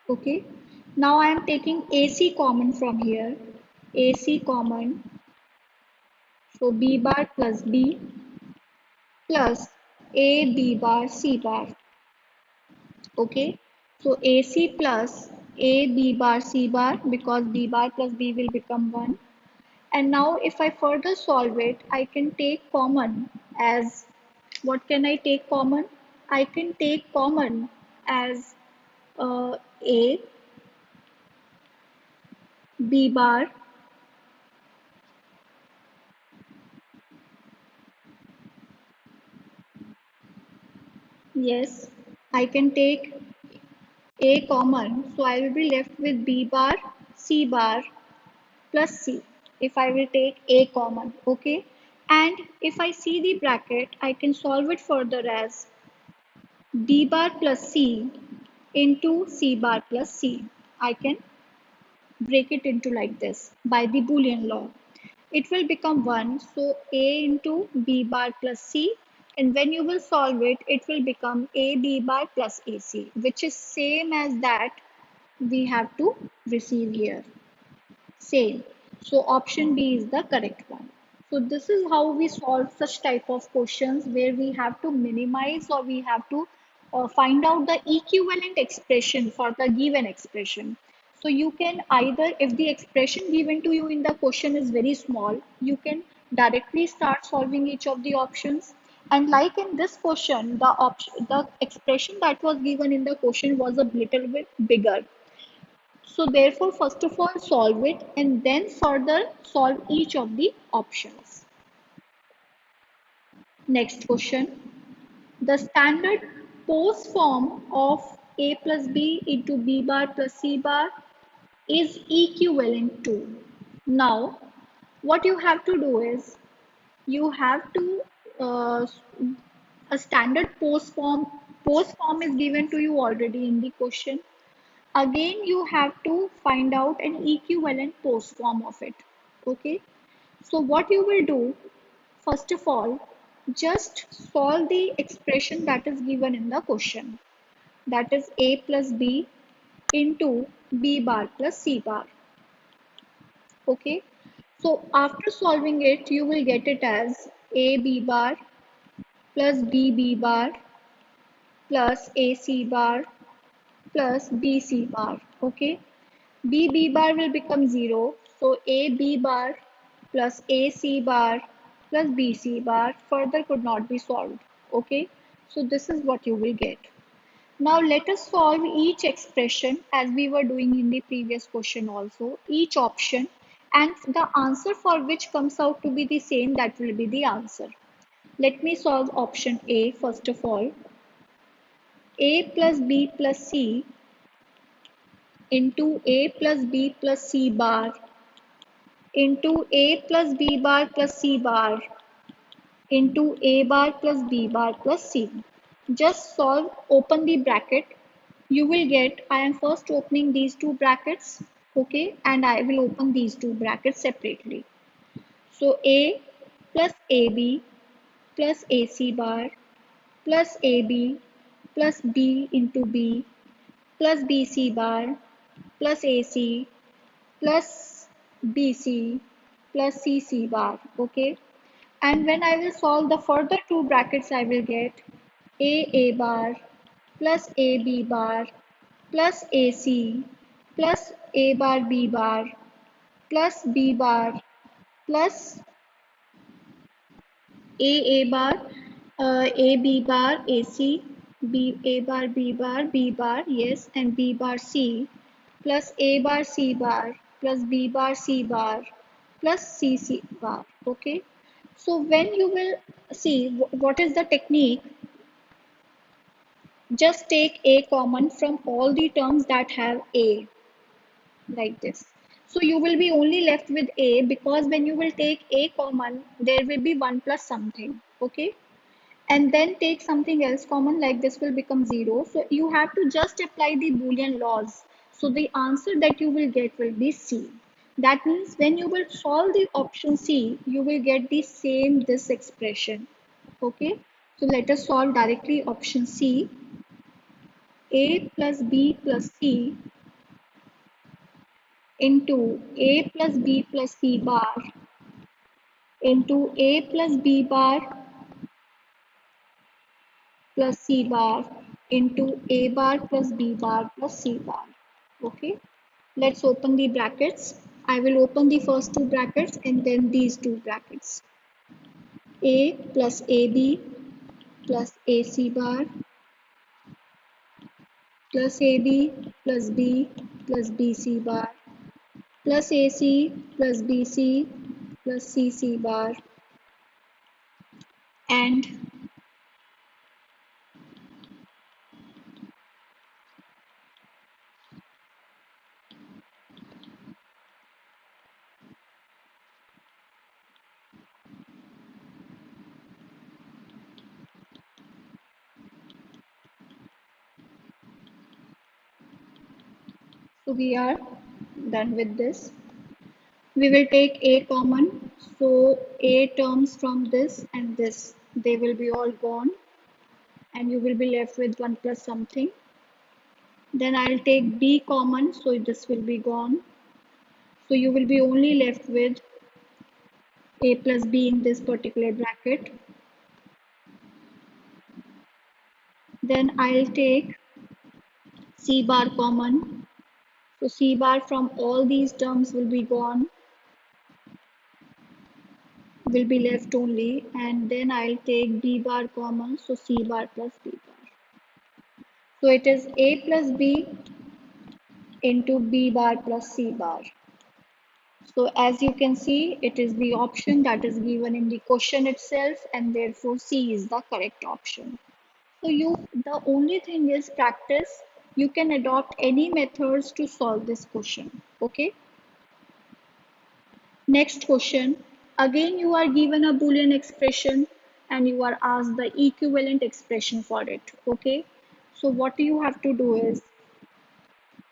Okay, now I am taking AC common from here, AC common, so B bar plus B plus A B bar C bar. Okay, so AC plus A B bar C bar, because B bar plus B will become 1. And now if I further solve it, I can take common as, what can I take common? I can take common as A B bar, yes, I can take A common, so I will be left with B bar C bar plus C if I will take A common. Okay, and if I see the bracket, I can solve it further as B bar plus C into C bar plus C. I can break it into like this by the Boolean law. It will become 1, so A into B bar plus C, and when you will solve it, it will become A B bar plus AC, which is same as that we have to receive here. Same. So option B is the correct one. So this is how we solve such type of questions where we have to minimize, or we have to find out the equivalent expression for the given expression. So you can either, if the expression given to you in the question is very small, you can directly start solving each of the options. And like in this question, the expression that was given in the question was a little bit bigger. So therefore, first of all, solve it and then further solve each of the options. Next question. The standard pose form of A plus B into B bar plus C bar is equivalent to. Now, what you have to do is, you have to, uh, a standard pose form is given to you already in the question. Again, you have to find out an equivalent pose form of it. Okay, so what you will do, first of all, just solve the expression that is given in the question, that is A plus B into B bar plus C bar. Okay, so after solving it, you will get it as A B bar plus B B bar plus A C bar plus B C bar. Okay, B B bar will become 0. So A B bar plus A C bar plus B C bar further could not be solved. Okay, so this is what you will get. Now let us solve each expression as we were doing in the previous question also, each option, and the answer for which comes out to be the same, that will be the answer. Let me solve option A first of all. A plus B plus C into A plus B plus C bar into A plus B bar plus C bar into A bar plus B bar plus C. Just solve, open the bracket. You will get, I am first opening these two brackets, okay, and I will open these two brackets separately. So A plus AB plus AC bar plus AB plus B into B plus BC bar plus AC plus BC plus CC bar. Okay, and when I will solve the further two brackets, I will get A bar plus AB bar plus AC plus A bar B bar plus B bar plus A bar, A B bar AC, B A bar B bar, yes, and B bar C plus A bar C bar plus B bar C bar plus C C bar. Okay, so when you will see what is the technique, just take A common from all the terms that have A, like this. So you will be only left with A, because when you will take A common, there will be 1 plus something, okay? And then take something else common, like this will become 0. So you have to just apply the Boolean laws. So the answer that you will get will be C. That means when you will solve the option C, you will get the same this expression, okay? So let us solve directly option C. A plus B plus C into A plus B plus C bar into A plus B bar plus C bar into A bar plus B bar plus C bar. Okay, let's open the brackets. I will open the first two brackets and then these two brackets. A plus AB plus AC bar plus AB plus B plus BC bar plus AC plus BC plus CC bar, and so we are done with this. We will take A common, so A terms from this and this, they will be all gone and you will be left with 1 plus something. Then I'll take B common, so this will be gone. So you will be only left with A plus B in this particular bracket. Then I'll take C bar common. So C bar from all these terms will be gone, will be left only, and then I'll take B bar common, so C bar plus B bar. So it is A plus B into B bar plus C bar. So as you can see, it is the option that is given in the question itself, and therefore C is the correct option. So the only thing is practice. You can adopt any methods to solve this question. Okay. Next question. Again, you are given a Boolean expression and you are asked the equivalent expression for it. Okay. So what you have to do is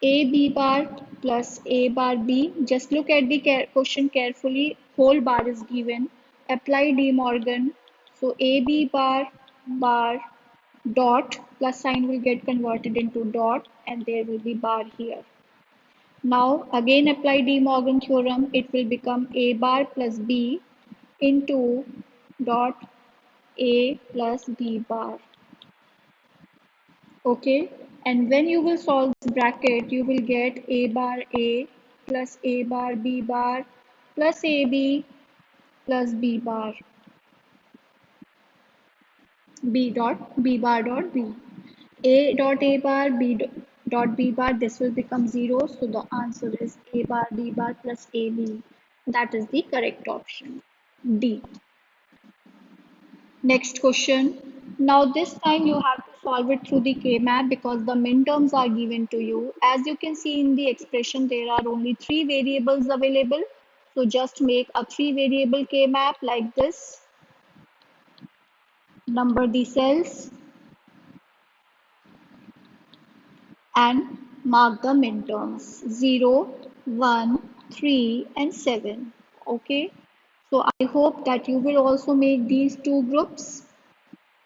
A B bar plus A bar B. Just look at the question carefully. Whole bar is given. Apply De Morgan. So A B bar dot, plus sign will get converted into dot, and there will be bar here. Now again apply De Morgan theorem. It will become A bar plus B into dot A plus B bar. Okay, and when you will solve this bracket, you will get A bar A plus A bar B bar plus AB plus B bar, B dot B bar dot B. A dot A bar B dot B bar, this will become 0. So the answer is A bar B bar plus AB. That is the correct option, D. Next question. Now this time you have to solve it through the K-map because the minterms are given to you. As you can see in the expression, there are only 3 variables available. So just make a 3 variable K-map like this. Number the cells and mark the minterms 0, 1, 3 and 7. Okay. So I hope that you will also make these two groups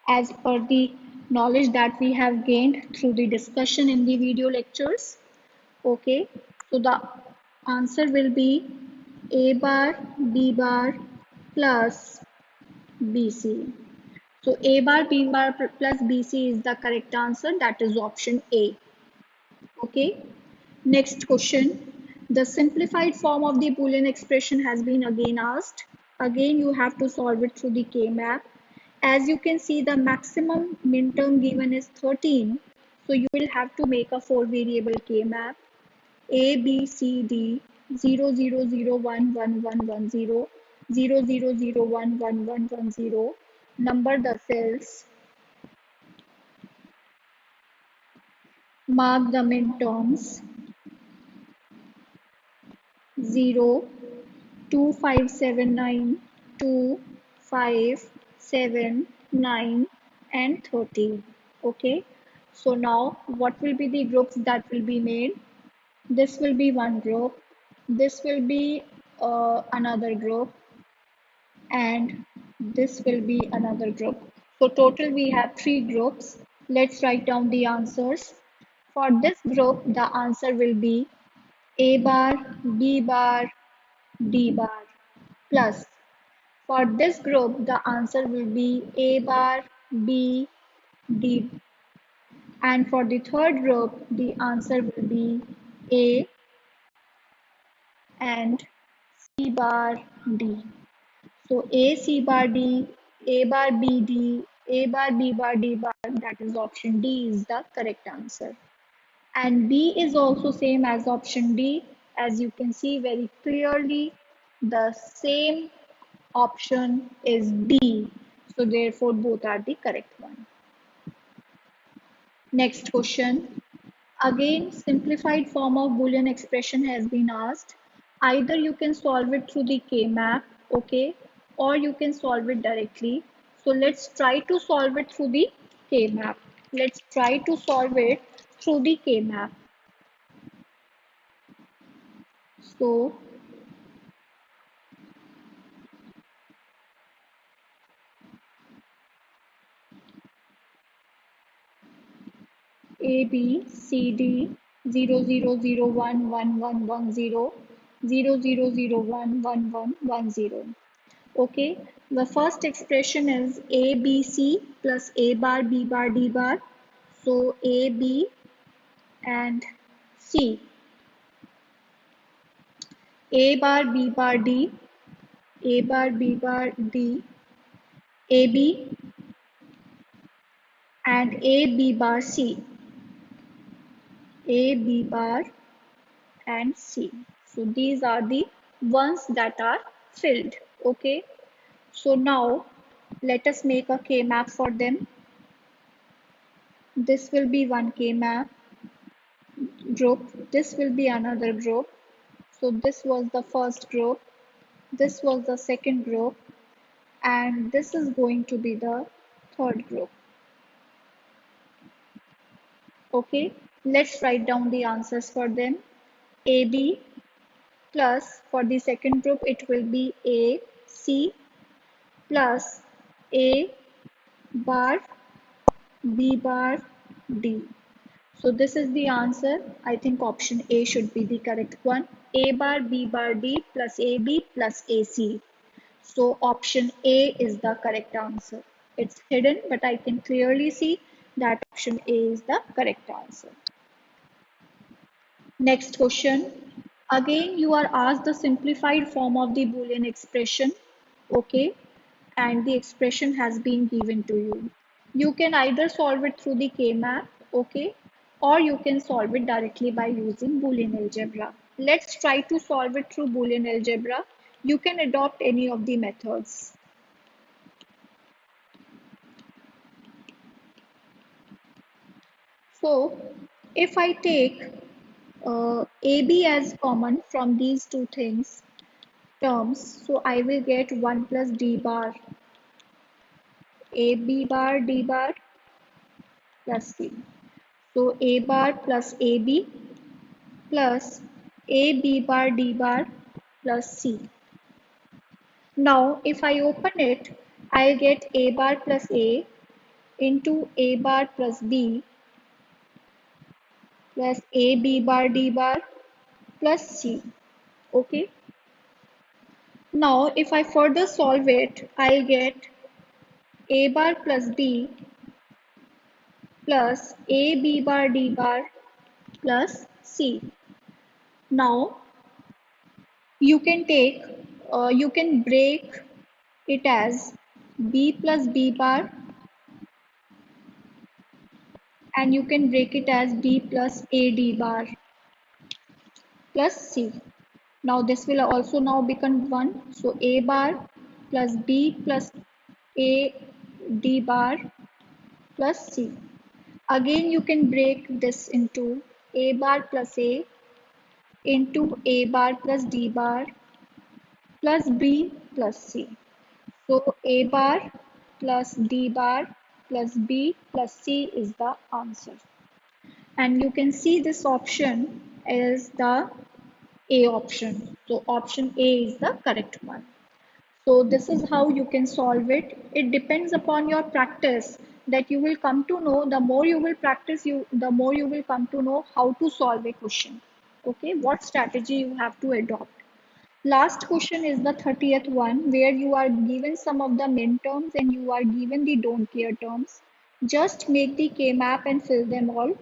as per the knowledge that we have gained through the discussion in the video lectures. Okay, so the answer will be A bar, B bar plus BC. So A bar, B bar plus BC is the correct answer. That is option A. Okay, next question. The simplified form of the Boolean expression has been again asked. Again, you have to solve it through the K-map. As you can see, the maximum minterm given is 13. So you will have to make a 4 variable K-map. A, B, C, D, 0, 0, 0, 1, 1, 1, 1, 0, 0, 0, 0, 1, 1, 1, 1, 0. Number the cells, mark the minterms, 0, 2579, 2, 5, 7, 9, and 30. Okay, so now what will be the groups that will be made? This will be one group, this will be another group, and this will be another group. So total we have three groups. Let's write down the answers. For this group, the answer will be A bar, B bar, D bar, plus for this group, the answer will be A bar, B, D, and for the third group, the answer will be A and C bar D. So A C bar D, A bar B D, A bar B bar D bar, that is option D is the correct answer. And B is also same as option D. As you can see very clearly, the same option is B. So therefore both are the correct one. Next question. Again, simplified form of Boolean expression has been asked. Either you can solve it through the K-map, okay, or you can solve it directly. So let's try to solve it through the K-map. Let's try to solve it through the K-map. So A B C D 00011110 00011110. Okay, the first expression is A B C plus A bar B bar D bar. So A B and C. A bar B bar D, A bar B bar D, A B and A B bar C. A B bar and C. So these are the ones that are filled. Okay. So now let us make a K-map for them. This will be one K-map group. This will be another group. So this was the first group. This was the second group. And this is going to be the third group. Okay. Let's write down the answers for them. AB plus for the second group it will be AC plus A bar B bar D. So this is the answer. I think option A should be the correct one. A bar B bar D plus AB plus AC. So option A is the correct answer. It's hidden, but I can clearly see that option A is the correct answer. Next question. Again, you are asked the simplified form of the Boolean expression. Okay. And the expression has been given to you. You can either solve it through the K-map, okay, or you can solve it directly by using Boolean algebra. Let's try to solve it through Boolean algebra. You can adopt any of the methods. So, if I take AB as common from these two things, terms, so I will get 1 plus D bar, AB bar, D bar plus C. So A bar plus AB plus AB bar D bar plus C. Now if I open it, I'll get A bar plus A into A bar plus B plus AB bar D bar plus C. Okay. Now if I further solve it, I'll get A bar plus B plus AB bar D bar plus C. Now you can break it as B plus B bar, and you can break it as B plus AD bar plus C. Now this will also now become 1. So A bar plus B plus AD bar plus C. Again you can break this into A bar plus A into A bar plus D bar plus B plus C. So A bar plus D bar plus B plus C is the answer. And you can see this option is the A option. So option A is the correct one. So this is how you can solve it. It depends upon your practice that you will come to know. The more you will practice, the more you will come to know how to solve a question. Okay, what strategy you have to adopt. Last question is the 30th one where you are given some of the min terms and you are given the don't care terms. Just make the K map and fill them all.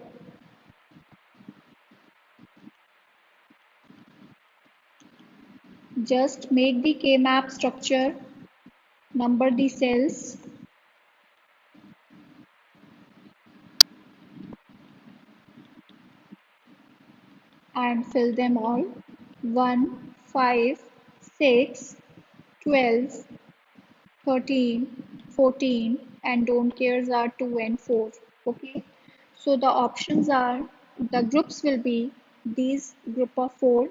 Just make the K map structure, number the cells and fill them all. 1, 5, 6, 12, 13, 14, and don't cares are 2 and 4. Okay. So the options are the groups will be these group of 4,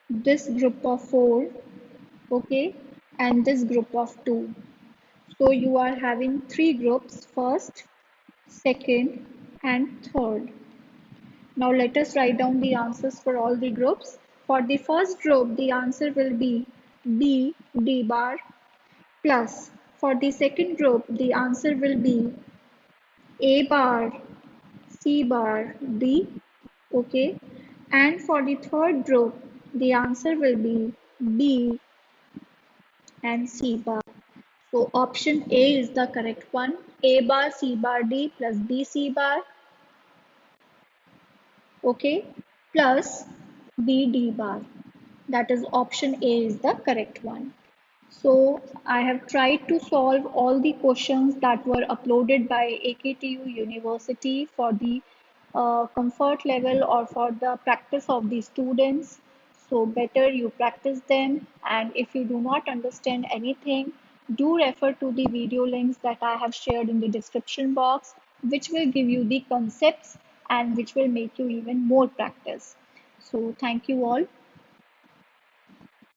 this group of 4, okay, and this group of 2. So you are having three groups, first, second, and third. Now let us write down the answers for all the groups. For the first group, the answer will be B, D bar plus. For the second group, the answer will be A bar, C bar, D. Okay. And for the third group, the answer will be B and C bar. So option A is the correct one. A bar, C bar, D plus B, C bar. Okay. Plus B, D bar. That is option A is the correct one. So I have tried to solve all the questions that were uploaded by AKTU University for the comfort level or for the practice of the students. So better you practice them, and if you do not understand anything, do refer to the video links that I have shared in the description box, which will give you the concepts and which will make you even more practice. So thank you all.